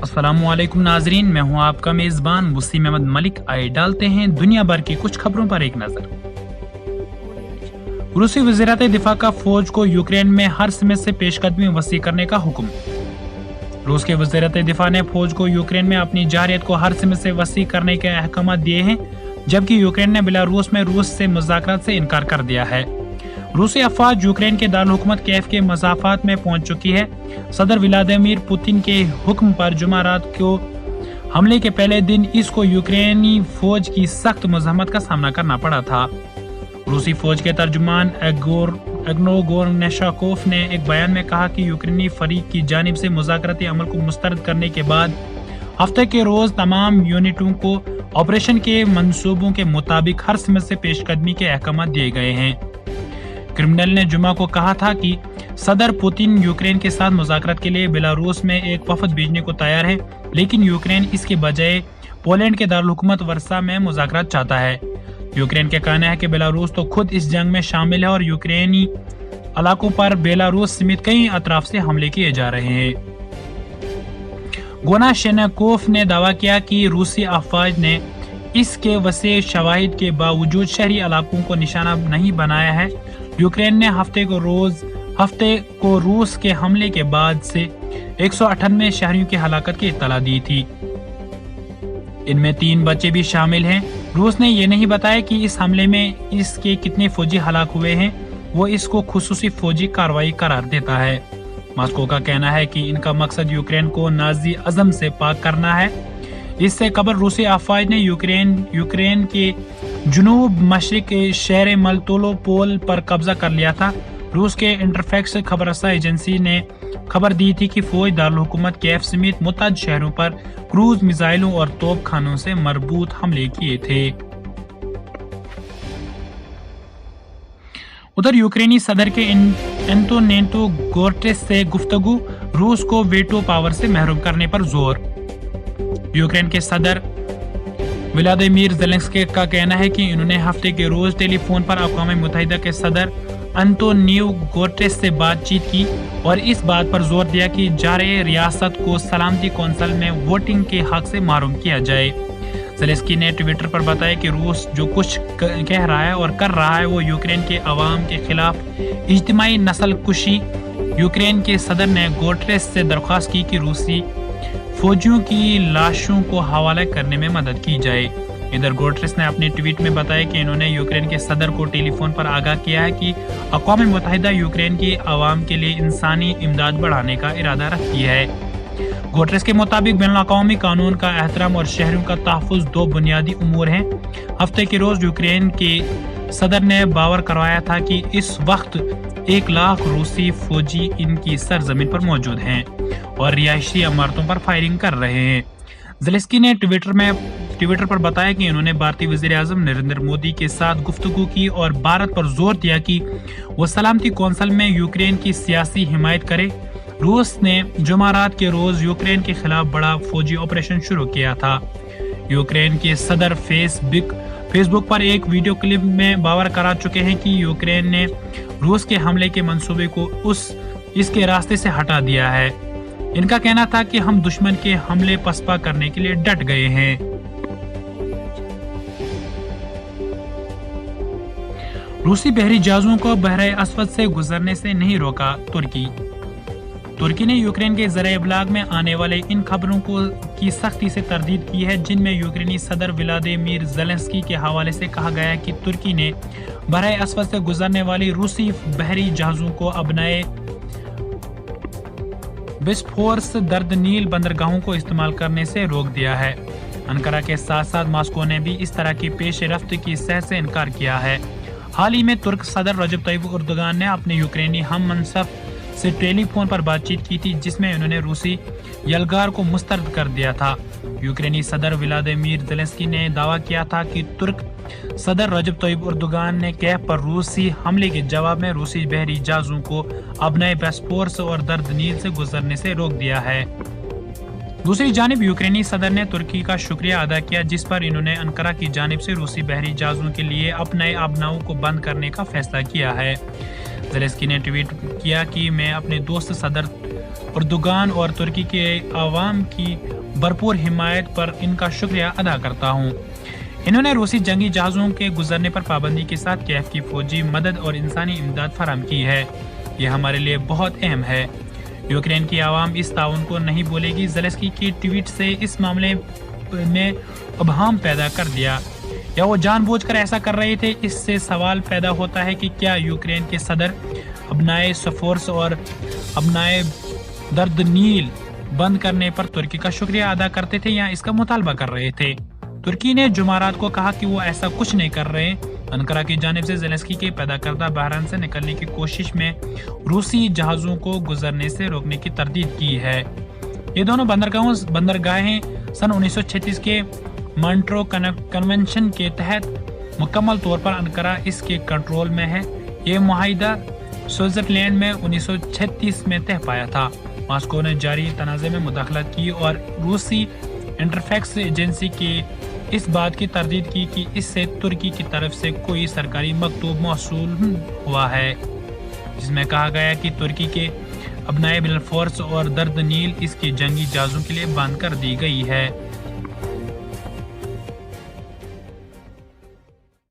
अस्सलामु अलैकुम नाजरीन, मैं हूं आपका मेज़बान वसीम अहमद मलिक। आइए डालते हैं दुनिया भर की कुछ खबरों पर एक नजर। रूसी वज़ीरात दिफा का फौज को यूक्रेन में हर समत से पेशकदमी वसी करने का हुक्म। रूस के वज़ीरात दिफा ने फौज को यूक्रेन में अपनी जारियत को हर समत से वसी करने के अहकाम दिए हैं, जबकि यूक्रेन ने बेलारूस में रूस से मुज़ाकरात से इनकार कर दिया है। रूसी अफवाज यूक्रेन के दारुल हुकूमत कीव के मसाफात में पहुंच चुकी है। सदर व्लादिमीर पुतिन के हुक्म पर जुमेरात को हमले के पहले दिन इसको यूक्रेनी फौज की सख्त मज़ाहमत का सामना करना पड़ा था। रूसी फौज के तर्जुमान एग्नोर गोरनेशाकोव ने एक बयान में कहा कि यूक्रेनी फरीक की जानिब से मुज़ाकराती अमल को मुस्तरद करने के बाद हफ्ते के रोज तमाम यूनिटों को ऑपरेशन के मंसूबों के मुताबिक हर समत से पेशकदमी के अहकाम दिए गए हैं। क्रिमिनल ने जुमा को कहा था कि सदर पुतिन यूक्रेन के साथ मुज़ाकरात के लिए बेलारूस में एक वफद भेजने को तैयार है, लेकिन यूक्रेन इसके बजाय पोलैंड के दारुल हुकूमत वर्सा में मुज़ाकरात चाहता है। यूक्रेन का कहना है कि बेलारूस तो खुद इस जंग में शामिल है और यूक्रेनी इलाकों पर बेलारूस समेत कई अतराफ से हमले किए जा रहे हैं। गोनाशेनकोव ने दावा किया कि रूसी अफवाज ने इसके वसी शवाहिद के बावजूद शहरी इलाकों को निशाना नहीं बनाया है। यूक्रेन ने हफ्ते को रूस के हमले के बाद से 198 शहरियों की हलाकत की इत्तला दी थी। इनमें 3 बच्चे भी शामिल हैं। रूस ने यह नहीं बताया कि इस हमले में इसके कितने फौजी हलाक हुए हैं। वो इसको खुसूसी फौजी कार्रवाई करार देता है। मॉस्को का कहना है कि इनका मकसद यूक्रेन को नाजी अज़म से पाक करना है। इससे कबल रूसी अफवाज ने यूक्रेन के जुनूब मशरिक के शहर मलतोलोपोल पर कब्जा कर लिया था। रूस के इंटरफैक्स खबरसा एजेंसी ने खबर दी थी कि फौज दारुल हुकूमत कीव समेत मुतअद्दिद शहरों पर क्रूज मिसाइलों और तोप खानों से मरबूत हमले किए थे। उधर यूक्रेनी सदर के एंटोनियो गुटेरेस से गुफ्तगू, रूस को वेटो पावर से महरूम करने पर जोर। यूक्रेन के सदर व्लादिमीर ज़ेलेंस्की का कहना है कि उन्होंने हफ्ते के रोज टेलीफोन पर अक़वाम मुत्तहिदा के सदर एंटोनियो गुटेरेस से बातचीत की और इस बात पर जोर दिया कि जारे रियासत को सलामती कौंसिल में वोटिंग के हक से महरूम किया जाए। ज़ेलेंस्की ने ट्विटर पर बताया कि रूस जो कुछ कह रहा है और कर रहा है वो यूक्रेन के अवाम के खिलाफ इज्तिमाई नस्ल कुशी। यूक्रेन के सदर ने गुटेरेस से दरख्वास्त की कि रूसी फौजियों की लाशों को हवाला करने में मदद की जाए। इधर गुटेरेस ने अपने ट्वीट में बताया कि इन्होंने यूक्रेन के सदर को टेलीफोन पर आगाह किया है कि अक़वाम मुत्तहिदा यूक्रेन की आवाम के लिए इंसानी इमदाद बढ़ाने का इरादा रखती है। गुटेरेस के मुताबिक बैनुल-अक़वामी कानून का एहतराम और शहरों का तहफ़्फ़ुज़ 2 बुनियादी उमूर हैं। हफ्ते के रोज यूक्रेन के सदर ने बावर करवाया था कि इस वक्त 1 लाख रूसी फौजी इनकी सरजमीन पर मौजूद हैं और रिहायशी इमारतों पर फायरिंग कर रहे हैं। ज़ेलेंस्की ने ट्विटर पर बताया कि उन्होंने भारतीय वज़ीर आज़म नरेंद्र मोदी के साथ गुफ्तगू की और भारत पर जोर दिया कि वो सलामती कौंसिल में यूक्रेन की सियासी हिमायत करे। रूस ने जुमेरात के रोज यूक्रेन के खिलाफ बड़ा फौजी ऑपरेशन शुरू किया था। यूक्रेन के सदर फेसबुक पर एक वीडियो क्लिप में बावर करा चुके हैं कि यूक्रेन ने रूस के हमले के मंसूबे को इसके रास्ते से हटा दिया है। इनका कहना था कि हम दुश्मन के हमले पसपा करने के लिए डट गए हैं। रूसी बहरी जहाजों को बहरे अस्वद से गुजरने से नहीं रोका तुर्की ने यूक्रेन के ज़राए इब्लाग में आने वाले इन खबरों की सख्ती से तरदीद की है, जिनमें यूक्रेनी सदर व्लादिमीर ज़ेलेंस्की के हवाले से कहा गया है कि तुर्की ने बहरे अस्वद से गुजरने वाली रूसी बहरी जहाजों को अपनाए बिस्फोरस दर्दनील बंदरगाहों को इस्तेमाल करने से रोक दिया है। अंकारा के साथ साथ मॉस्को ने भी इस तरह की पेश रफ्त की सह से इनकार किया है। हाल ही में तुर्क सदर रजब तय्यिप एर्दोगान ने अपने यूक्रेनी हम मनसब से टेलीफोन पर बातचीत की थी, जिसमें उन्होंने रूसी यलगार को मुस्तरद कर दिया था। यूक्रेनी सदर व्लादिमीर ज़ेलेंस्की ने दावा किया था कि तुर्क सदर रजब तय्यिप एर्दोगान ने कीव पर रूसी हमले के जवाब में रूसी बहरी जहाजों को अपने बोस्पोरस और दर्दनील से गुजरने से रोक दिया है। दूसरी जानिब यूक्रेनी सदर ने तुर्की का शुक्रिया अदा किया, जिस पर इन्होंने अंकारा की जानिब से रूसी बहरी जहाजों के लिए अपने अबनाओं को बंद करने का फैसला किया है। زیلنسکی نے ٹویٹ کیا کہ میں اپنے دوست صدر اردوغان اور ترکی کے عوام کی بھرپور حمایت پر ان کا شکریہ ادا کرتا ہوں۔ انہوں نے روسی جنگی جہازوں کے گزرنے پر پابندی کے ساتھ کیف کی فوجی مدد اور انسانی امداد فراہم کی ہے۔ یہ ہمارے لیے بہت اہم ہے۔ یوکرین کی عوام اس تعاون کو نہیں بھولے گی۔ زیلنسکی کی ٹویٹ سے اس معاملے میں ابہام پیدا کر دیا یا وہ جان بوجھ کر ایسا کر رہے تھے۔ اس سے سوال پیدا ہوتا ہے کہ کیا یوکرین کے صدر ابنائے سفورس اور ابنائے درد نیل بند کرنے پر ترکی کا شکریہ ادا کرتے تھے یا اس کا مطالبہ کر رہے تھے؟ ترکی نے جمعرات کو کہا کہ وہ ایسا کچھ نہیں کر رہے۔ انقرہ کی جانب سے زیلنسکی کے پیدا کردہ بحران سے نکلنے کی کوشش میں روسی جہازوں کو گزرنے سے روکنے کی تردید کی ہے۔ یہ دونوں بندرگاہیں سن 1936 کے مانٹرو کنونشن کے تحت مکمل طور پر انقرہ اس کے کنٹرول میں ہے۔ یہ معاہدہ سوئٹزرلینڈ میں 1936 میں طے پایا تھا۔ ماسکو نے جاری تنازع میں مداخلت کی اور روسی انٹرفیکس ایجنسی کی اس بات کی تردید کی کہ اس سے ترکی کی طرف سے کوئی سرکاری مکتوب موصول ہوا ہے جس میں کہا گیا کہ ترکی کے ابنائے بلفورس اور درد نیل اس کی جنگی جہازوں کے لیے بند کر دی گئی ہے۔